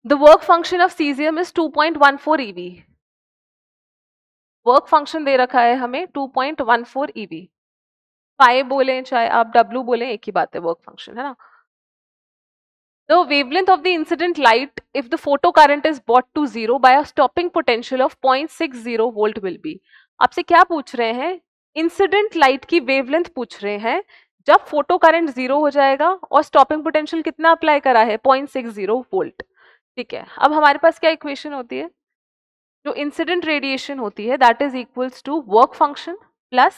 The work function of caesium is 2.14 eV। Work function दे रखा है हमें 2.14 eV। फाई बोले चाहे आप W बोले, एक ही बात है, वर्क फंक्शन है ना। The wavelength of the incident light if the photocurrent is brought to zero by a stopping potential of 0.60 volt will be। आपसे क्या पूछ रहे हैं? इंसिडेंट लाइट की वेवलेंथ पूछ रहे हैं जब फोटो करंट जीरो हो जाएगा और स्टॉपिंग पोटेंशियल कितना अप्लाई करा है, 0.60 वोल्ट। ठीक है, अब हमारे पास क्या इक्वेशन होती है? जो इंसिडेंट रेडिएशन होती है that is equals to work function plus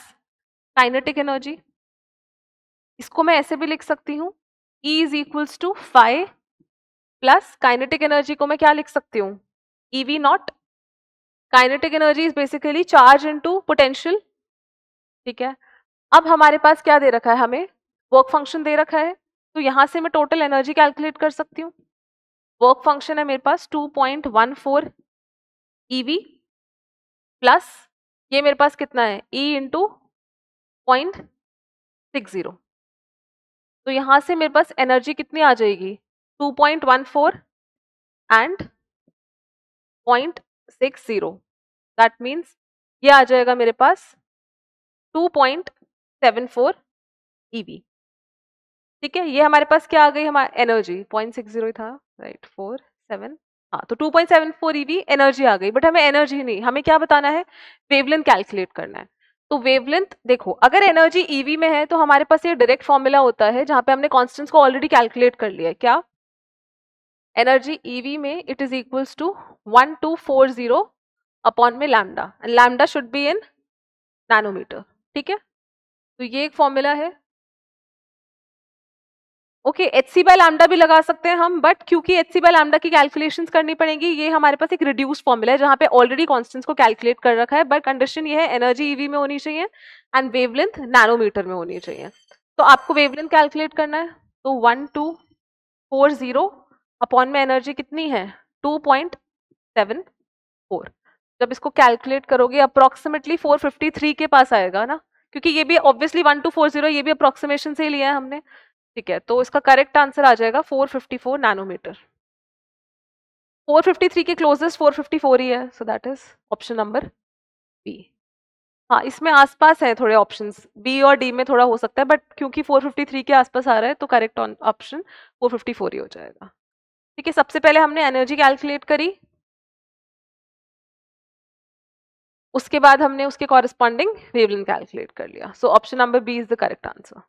kinetic energy. इसको मैं ऐसे भी लिख सकती हूँ, E is equals to phi plus kinetic energy को मैं क्या लिख सकती हूँ, EV naught. Kinetic energy is basically charge into potential. ठीक है, अब हमारे पास क्या दे रखा है, हमें वर्क फंक्शन दे रखा है, तो यहां से मैं टोटल एनर्जी कैलकुलेट कर सकती हूँ। वर्क फंक्शन है मेरे पास 2.14 EV प्लस ये मेरे पास कितना है, E इंटू 0.60। तो यहां से मेरे पास एनर्जी कितनी आ जाएगी, 2.14 एंड 0.60। दैट मीन्स ये आ जाएगा मेरे पास 2.74 EV। ठीक है, ये हमारे पास क्या आ गई, हमारा एनर्जी 0.60 ही था, राइट, 47, हाँ, तो 2.74 EV एनर्जी आ गई। बट हमें एनर्जी नहीं, हमें क्या बताना है, वेवलेंथ कैलकुलेट करना है। तो वेवलेंथ देखो, अगर एनर्जी EV में है तो हमारे पास ये डायरेक्ट फॉर्मूला होता है जहां पे हमने कॉन्स्टेंट्स को ऑलरेडी कैलकुलेट कर लिया है। क्या, एनर्जी EV में it is equals to 1240 upon में lambda, and lambda should be in nanometre. ठीक है, तो ये एक फॉर्मूला है। ओके, HC बाय लैम्डा भी लगा सकते हैं हम, बट क्योंकि HC बाय लैम्डा की कैलकुलेशंस करनी पड़ेंगी, ये हमारे पास एक रिड्यूस फॉर्मूला है जहां पे ऑलरेडी कॉन्स्टेंट्स को कैलकुलेट कर रखा है। बट कंडीशन ये है, एनर्जी EV में होनी चाहिए एंड वेवलेंथ नैनोमीटर में होनी चाहिए। तो आपको वेवलेंथ कैलकुलेट करना है, तो 1240 अपॉन में एनर्जी कितनी है, 2.74। जब इसको कैलकुलेट करोगे अप्रोक्सीमेटली 453 के पास आएगा ना, क्योंकि ये भी ऑब्वियसली 1240, ये भी अप्रोक्सीमेशन से ही लिया है हमने। ठीक है, तो इसका करेक्ट आंसर आ जाएगा 454 नैनोमीटर। 453 के क्लोजेस्ट 454 ही है, so that is option number B. हाँ, इसमें आसपास है थोड़े ऑप्शंस, बी और डी में थोड़ा हो सकता है, बट क्योंकि 453 के आसपास आ रहा है तो करेक्ट ऑप्शन 454 ही हो जाएगा। ठीक है, सबसे पहले हमने एनर्जी कैलकुलेट करी, उसके बाद हमने उसके कॉरेस्पॉन्डिंग वेवलेंथ कैलकुलेट कर लिया। So option number B is the correct answer.